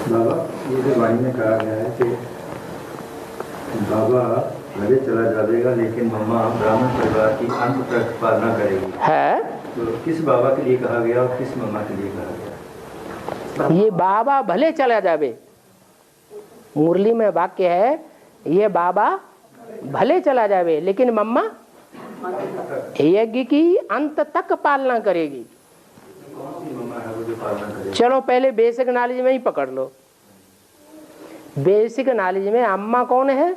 बाबा, ये जो वाणी में कहा गया है कि बाबा भले चला जाएगा लेकिन मम्मा ब्राह्मण परिवार की अंत तक पालना करेगी है, तो किस बाबा के लिए कहा गया और किस मम्मा के लिए कहा गया? ये बाबा भले चला जावे, मुरली में वाक्य है ये बाबा भले चला जावे लेकिन मम्मा यज्ञ की अंत तक पालना करेगी। कौन सी मम्मा है वो जो पालना करेगी? चलो पहले बेसिक नॉलेज में ही पकड़ लो। बेसिक नॉलेज में अम्मा कौन है?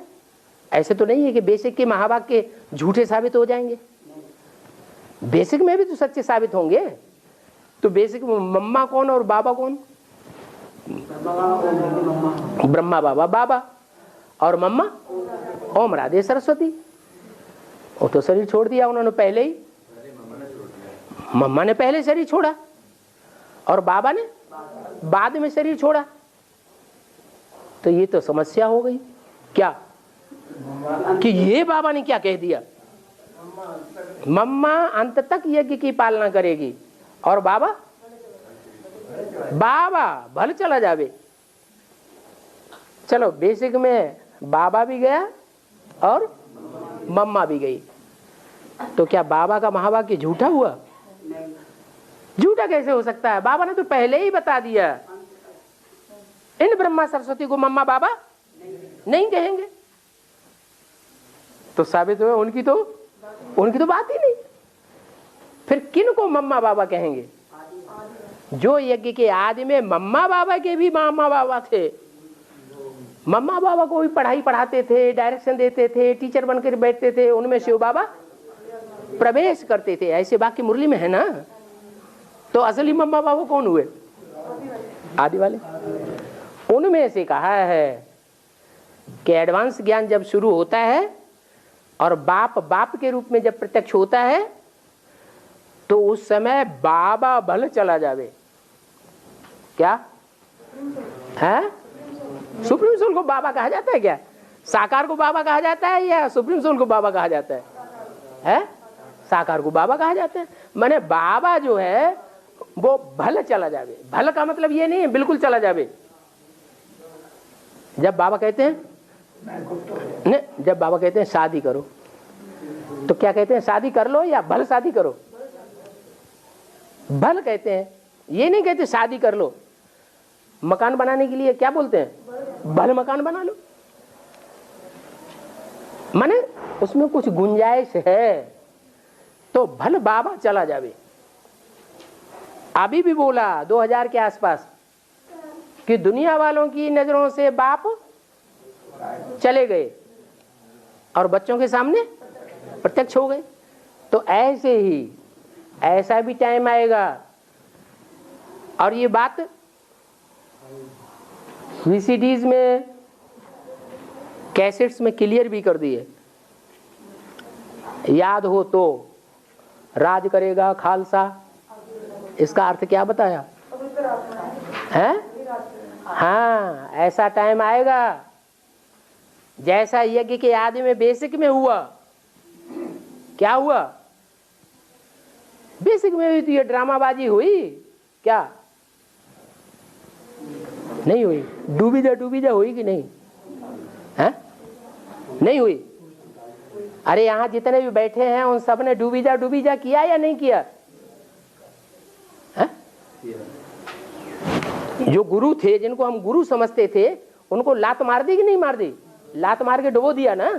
ऐसे तो नहीं है कि बेसिक के महावाक्य झूठे साबित हो जाएंगे, बेसिक में भी तो सच्चे साबित होंगे। तो बेसिक में मम्मा कौन और बाबा कौन? ब्रह्मा बाबा बाबा और मम्मा ओम राधे सरस्वती। वो तो शरीर छोड़ दिया उन्होंने पहले ही, मम्मा ने पहले शरीर छोड़ा और बाबा ने बाद में शरीर छोड़ा। तो ये तो समस्या हो गई क्या कि ये बाबा ने क्या कह दिया, मम्मा अंत तक यज्ञ की पालना करेगी और बाबा भले चला जावे। चलो बेसिक में बाबा भी गया और मम्मा भी गई, तो क्या बाबा का महावाक्य झूठा हुआ? झूठा कैसे हो सकता है? बाबा ने तो पहले ही बता दिया इन ब्रह्मा सरस्वती को मम्मा बाबा नहीं कहेंगे। तो साबित हुआ उनकी तो बात ही नहीं। फिर किन को मम्मा बाबा कहेंगे? जो यज्ञ के आदि में मम्मा बाबा के भी मामा बाबा थे, मम्मा बाबा को भी पढ़ाई पढ़ाते थे, डायरेक्शन देते थे, टीचर बनकर बैठते थे, उनमें शिव बाबा प्रवेश करते थे। ऐसे वाक्य मुरली में है ना। तो असली मम्मा बाबा कौन हुए? आदि वाले। उनमें से कहा है कि एडवांस ज्ञान जब शुरू होता है और बाप के रूप में जब प्रत्यक्ष होता है तो उस समय बाबा भले चला जावे। क्या है? सुप्रीम सोल को बाबा कहा जाता है क्या? साकार को बाबा कहा जाता है या सुप्रीम सोल को बाबा कहा जाता है? साकार को बाबा कहा जाता है। माने बाबा जो है वो भले चला जावे। भले का मतलब ये नहीं है बिल्कुल चला जावे। जब बाबा कहते हैं नहीं, जब बाबा कहते हैं शादी करो तो क्या कहते हैं? शादी कर लो या भल शादी करो? भल कहते हैं, ये नहीं कहते शादी कर लो। मकान बनाने के लिए क्या बोलते हैं? भल मकान बना लो। माने उसमें कुछ गुंजाइश है तो भल बाबा चला जावे। अभी भी बोला 2000 के आसपास कि दुनिया वालों की नजरों से बाप चले गए और बच्चों के सामने प्रत्यक्ष हो गए। तो ऐसे ही ऐसा भी टाइम आएगा। और ये बात VCDs में कैसेट्स में क्लियर भी कर दी है। याद हो तो राज करेगा खालसा, इसका अर्थ क्या बताया है? हाँ, ऐसा टाइम आएगा जैसा यज्ञ के आदि में बेसिक में हुआ। क्या हुआ? बेसिक में भी तो ये ड्रामाबाजी हुई क्या? नहीं हुई? डूबी जा हुई कि नहीं है? नहीं हुई। अरे यहाँ जितने भी बैठे हैं उन सब ने डूबी जा किया या नहीं किया है? जो गुरु थे, जिनको हम गुरु समझते थे, उनको लात मार दी कि नहीं मार दी? लात मार के डुबो दिया ना।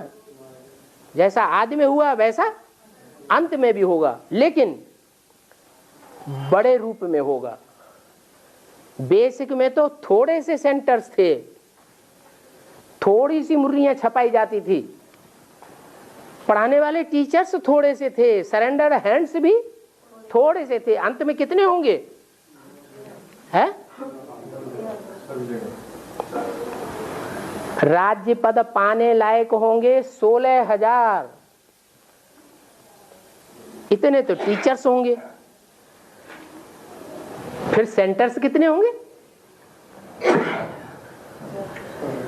जैसा आदि में हुआ वैसा अंत में भी होगा, लेकिन बड़े रूप में होगा। बेसिक में तो थोड़े से सेंटर्स थे, थोड़ी सी मुर्रियां छपाई जाती थी, पढ़ाने वाले टीचर्स थोड़े से थे, सरेंडर हैंड्स भी थोड़े से थे। अंत में कितने होंगे? है राज्य पद पाने लायक होंगे 16,000। इतने तो टीचर्स होंगे। फिर सेंटर्स कितने होंगे?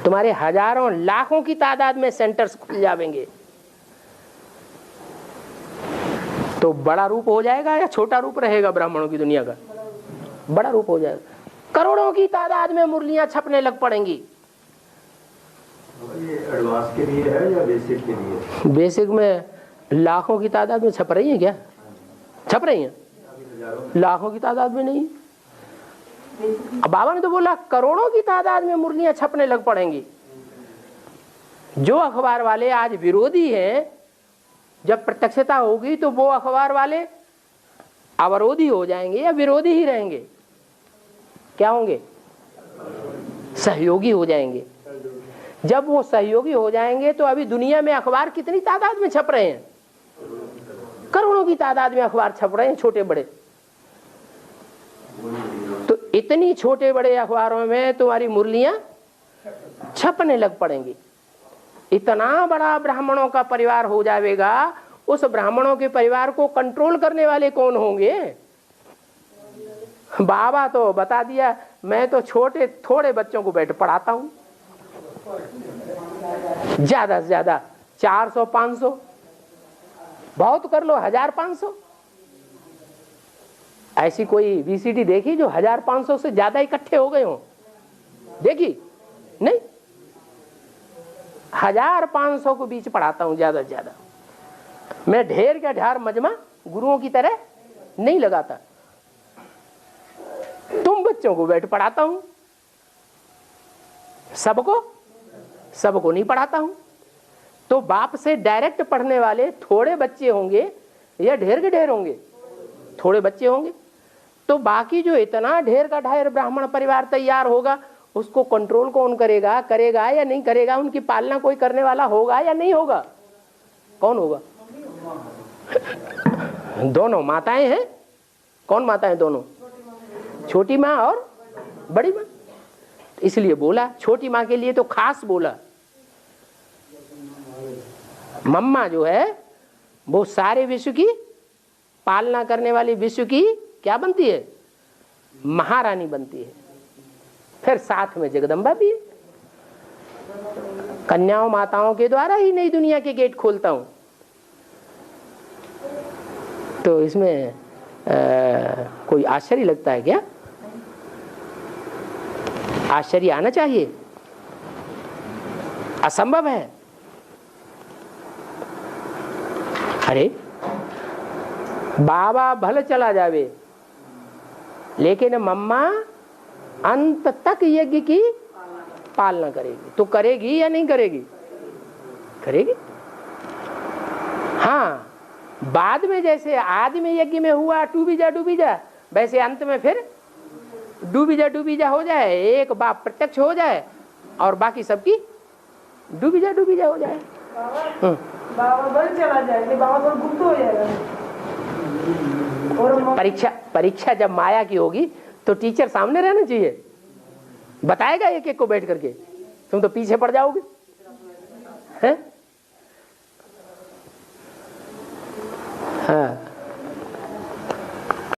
तुम्हारे हजारों लाखों की तादाद में सेंटर्स खुल जाएंगे। तो बड़ा रूप हो जाएगा या छोटा रूप रहेगा? ब्राह्मणों की दुनिया का बड़ा रूप हो जाएगा। करोड़ों की तादाद में मुरलियां छपने लग पड़ेंगी। ये एडवांस के लिए है या बेसिक के लिए? बेसिक में लाखों की तादाद में छप रही है क्या? छप रही हैं, लाखों की तादाद में नहीं। अब बाबा ने तो बोला करोड़ों की तादाद में मुरलियां छपने लग पड़ेंगी। जो अखबार वाले आज विरोधी हैं, जब प्रत्यक्षता होगी तो वो अखबार वाले अवरोधी हो जाएंगे या विरोधी ही रहेंगे? क्या होंगे? सहयोगी हो जाएंगे। जब वो सहयोगी हो जाएंगे तो अभी दुनिया में अखबार कितनी तादाद में छप रहे हैं? करोड़ों की तादाद में अखबार छप रहे हैं, छोटे बड़े। तो इतनी छोटे बड़े अखबारों में तुम्हारी मुरलियां छपने लग पड़ेंगी। इतना बड़ा ब्राह्मणों का परिवार हो जाएगा, उस ब्राह्मणों के परिवार को कंट्रोल करने वाले कौन होंगे? बाबा तो बता दिया, मैं तो छोटे थोड़े बच्चों को बैठ पढ़ाता हूं, ज्यादा से ज्यादा 400-500, बहुत कर लो 1000-500। ऐसी कोई वीसीडी देखी जो 1000-500 से ज्यादा इकट्ठे हो गए हो? देखी नहीं। 1000-500 को बीच पढ़ाता हूं ज्यादा से ज्यादा। मैं ढेर का ढेर मजमा गुरुओं की तरह नहीं लगाता। तुम बच्चों को बैठ पढ़ाता हूं, सबको नहीं पढ़ाता हूं। तो बाप से डायरेक्ट पढ़ने वाले थोड़े बच्चे होंगे या ढेर के ढेर होंगे? थोड़े बच्चे होंगे। तो बाकी जो इतना ढेर का ढेर ब्राह्मण परिवार तैयार होगा, उसको कंट्रोल कौन करेगा? करेगा या नहीं करेगा? उनकी पालना कोई करने वाला होगा या नहीं होगा? कौन होगा? दोनों माताएं हैं। कौन माताएं? दोनों, छोटी माँ और बड़ी माँ। इसलिए बोला, छोटी माँ के लिए तो खास बोला। मम्मा जो है वो सारे विश्व की पालना करने वाली, विश्व की क्या बनती है? महारानी बनती है। फिर साथ में जगदम्बा भी है। कन्याओं माताओं के द्वारा ही नई दुनिया के गेट खोलता हूं। तो इसमें कोई आश्चर्य लगता है क्या? आश्चर्य आना चाहिए, असंभव है। अरे बाबा भले चला जावे, लेकिन मम्मा अंत तक यज्ञ की पालना करेगी। तो करेगी या नहीं करेगी? करेगी। हाँ, बाद में जैसे आदि में यज्ञ में हुआ डूबी जा, वैसे अंत में फिर डूबी जा हो जाए। एक बाप प्रत्यक्ष हो जाए और बाकी सबकी डूबी जा हो जाए। बाबा बल चला जाए, बाबा पर गुप्त हो जाएगा। परीक्षा जब माया की होगी तो टीचर सामने रहना चाहिए, बताएगा एक एक को बैठ करके। तुम तो पीछे पड़ जाओगे हैं?